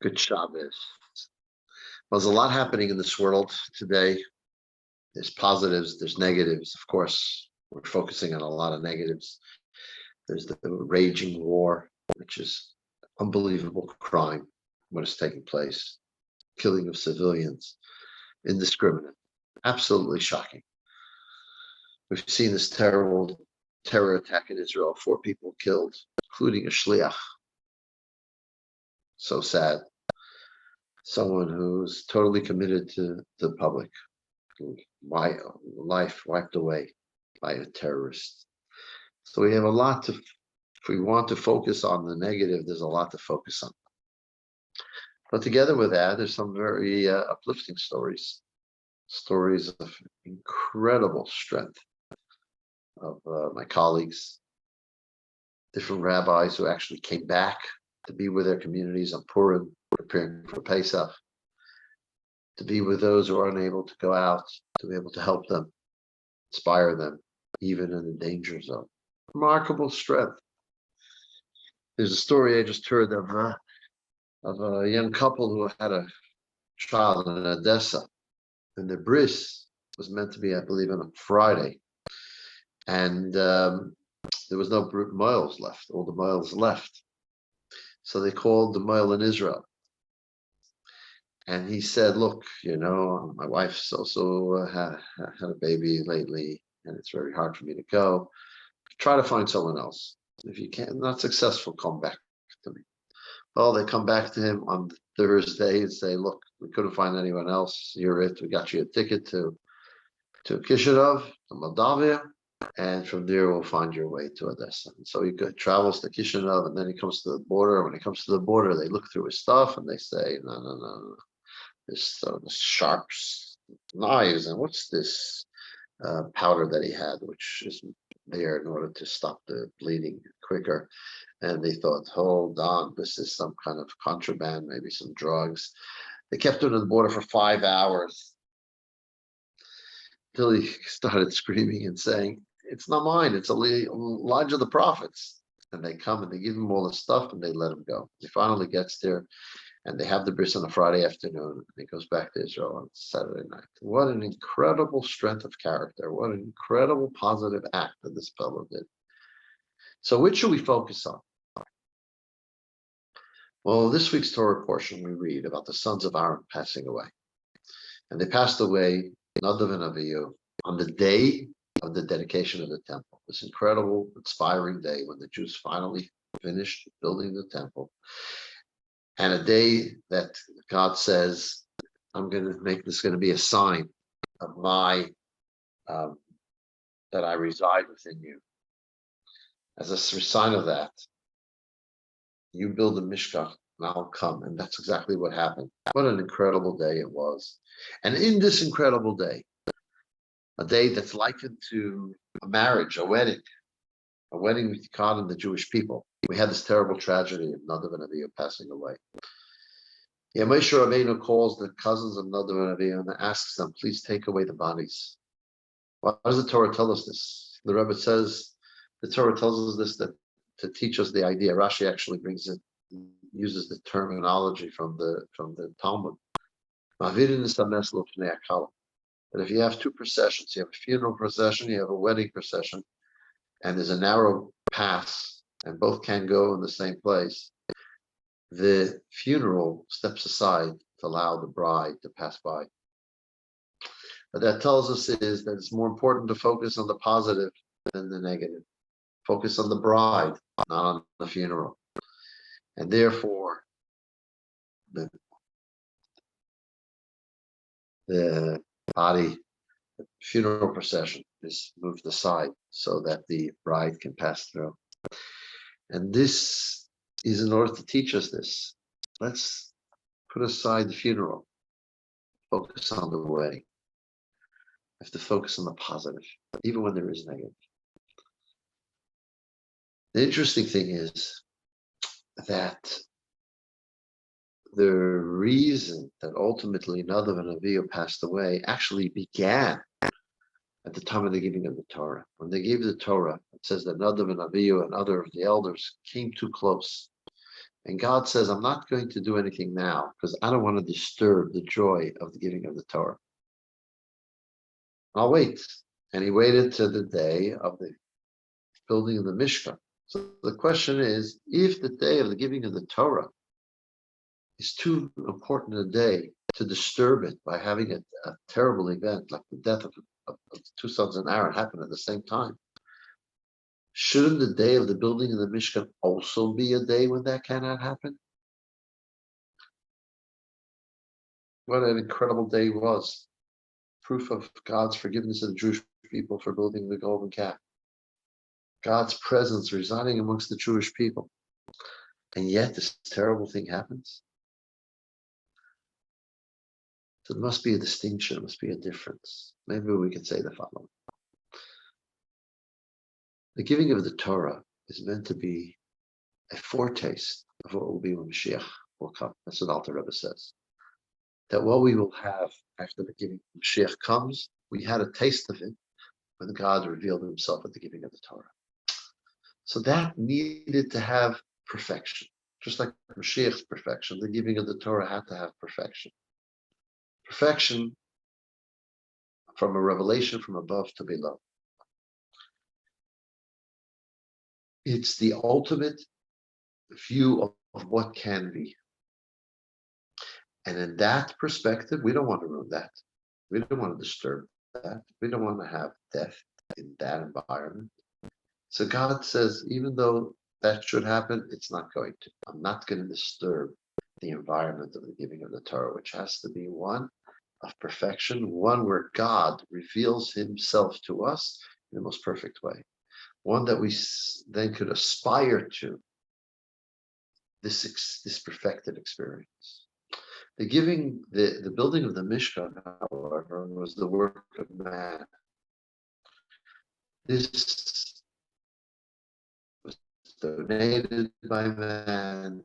Good Shabbos. Well, there's a lot happening in this world today. There's positives, there's negatives. Of course, we're focusing on a lot of negatives. There's the raging war, which is unbelievable crime, what is taking place, killing of civilians, indiscriminate, absolutely shocking. We've seen this terrible terror attack in Israel, 4 people killed, including a shliach. So sad. Someone who's totally committed to the public. Life wiped away by a terrorist. So we have a lot to, if we want to focus on the negative, there's a lot to focus on. But together with that, there's some very uplifting stories of incredible strength of my colleagues, different rabbis who actually came back to be with their communities on Purim, preparing for Pesach, to be with those who are unable to go out, to be able to help them, inspire them, even in the danger zone. Remarkable strength. There's a story I just heard of a young couple who had a child in Odessa, and the bris was meant to be, I believe, on a Friday, and there was no miles left. All the miles left, so they called the mile in Israel. And he said, look, my wife's also had a baby lately, and it's very hard for me to go. Try to find someone else. If you can't, not successful, come back to me. Well, they come back to him on Thursday and say, look, we couldn't find anyone else. You're it. We got you a ticket to Kishinev, to Moldavia, and from there we'll find your way to Odessa. And so he travels to Kishinev, and then he comes to the border. When he comes to the border, they look through his stuff and they say, no. This sharp knives, and what's this powder that he had, which is there in order to stop the bleeding quicker. And they thought, hold on, this is some kind of contraband, maybe some drugs. They kept him at the border for 5 hours till he started screaming and saying, it's not mine, it's Elijah the prophets. And they come and they give him all the stuff and they let him go. He finally gets there. And they have the bris on a Friday afternoon, and he goes back to Israel on Saturday night. What an incredible strength of character. What an incredible positive act that this fellow did. So which should we focus on? Well, this week's Torah portion, we read about the sons of Aaron passing away. And they passed away, Nadav and Avihu, on the day of the dedication of the temple. This incredible, inspiring day when the Jews finally finished building the temple. And a day that God says, I'm going to make this going to be a sign of my, that I reside within you. As a sign of that, you build a Mishkan and I'll come. And that's exactly what happened. What an incredible day it was. And in this incredible day, a day that's likened to a marriage, a wedding with God and the Jewish people. We had this terrible tragedy of Nadav and Avihu passing away. Moshe Rabbeinu calls the cousins of Nadav and Avihu and asks them, please take away the bodies. Why does the Torah tell us this? The Rabbi says the Torah tells us this to teach us the idea. Rashi actually uses the terminology from the Talmud. That if you have 2 processions, you have a funeral procession, you have a wedding procession, and there's a narrow pass, and both can go in the same place, the funeral steps aside to allow the bride to pass by. What that tells us is that it's more important to focus on the positive than the negative. Focus on the bride, not on the funeral. And therefore, the body, the funeral procession is moved aside so that the bride can pass through. And this is in order to teach us this. Let's put aside the funeral, focus on the wedding. We have to focus on the positive, even when there is negative. The interesting thing is that the reason that ultimately Nadav and Avihu passed away actually began at the time of the giving of the Torah. When they gave the Torah, it says that Nadav and Avihu and other of the elders came too close. And God says, I'm not going to do anything now because I don't want to disturb the joy of the giving of the Torah. I'll wait. And he waited to the day of the building of the Mishkan. So the question is, if the day of the giving of the Torah is too important a day to disturb it by having a terrible event like the death of the two sons of Aaron happen at the same time, shouldn't the day of the building of the Mishkan also be a day when that cannot happen? What an incredible day it was. Proof of God's forgiveness of the Jewish people for building the golden calf. God's presence residing amongst the Jewish people. And yet this terrible thing happens. So there must be a distinction, there must be a difference. Maybe we could say the following. The giving of the Torah is meant to be a foretaste of what will be when Mashiach will come. That's what Alter Rebbe says. That what we will have after the giving of Mashiach comes, we had a taste of it when God revealed himself at the giving of the Torah. So that needed to have perfection. Just like Mashiach's perfection, the giving of the Torah had to have perfection. Perfection from a revelation from above to below. It's the ultimate view of what can be. And in that perspective, we don't want to ruin that. We don't want to disturb that. We don't want to have death in that environment. So God says, even though that should happen, it's not going to. I'm not going to disturb the environment of the giving of the Torah, which has to be one of perfection, one where God reveals himself to us in the most perfect way, one that we then could aspire to this perfected experience. The giving, the building of the Mishkan, however, was the work of man. This was donated by man,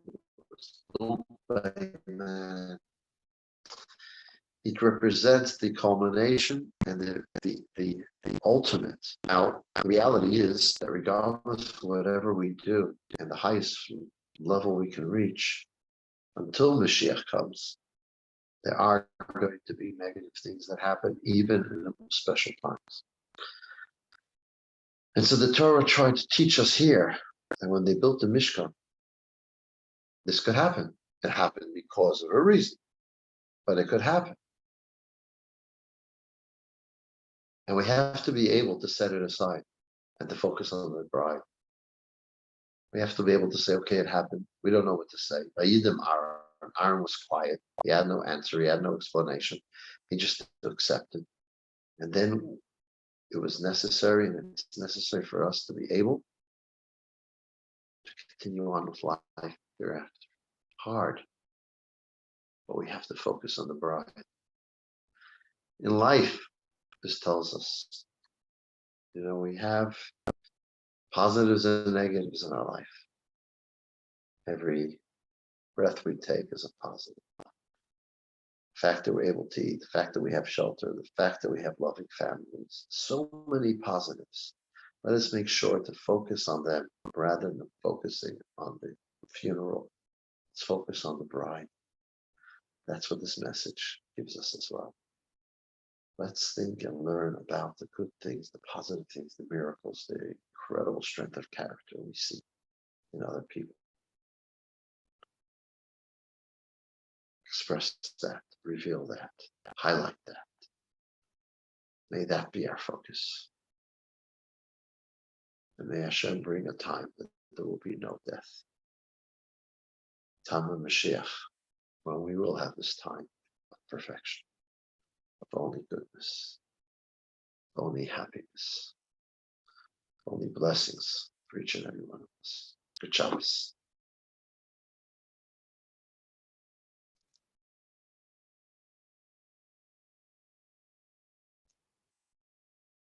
was built by man. It represents the culmination and the ultimate. Now, the reality is that regardless of whatever we do, and the highest level we can reach, until Mashiach comes, there are going to be negative things that happen even in the most special times. And so the Torah tried to teach us here that when they built the Mishkan, this could happen. It happened because of a reason, but it could happen. And we have to be able to set it aside and to focus on the bride. We have to be able to say, okay, it happened. We don't know what to say. Vayidim Aaron. Aaron was quiet. He had no answer. He had no explanation. He just accepted. And then it was necessary, and it's necessary for us to be able to continue on with life thereafter. Hard, but we have to focus on the bride. In life, this tells us, we have positives and negatives in our life. Every breath we take is a positive. The fact that we're able to eat, the fact that we have shelter, the fact that we have loving families, so many positives. Let us make sure to focus on them rather than focusing on the funeral. Let's focus on the bride. That's what this message gives us as well. Let's think and learn about the good things, the positive things, the miracles, the incredible strength of character we see in other people. Express that, reveal that, highlight that. May that be our focus. And may Hashem bring a time that there will be no death. Time of Mashiach, when we will have this time of perfection, of only goodness, only happiness, only blessings for each and every one of us. Good Shabbos.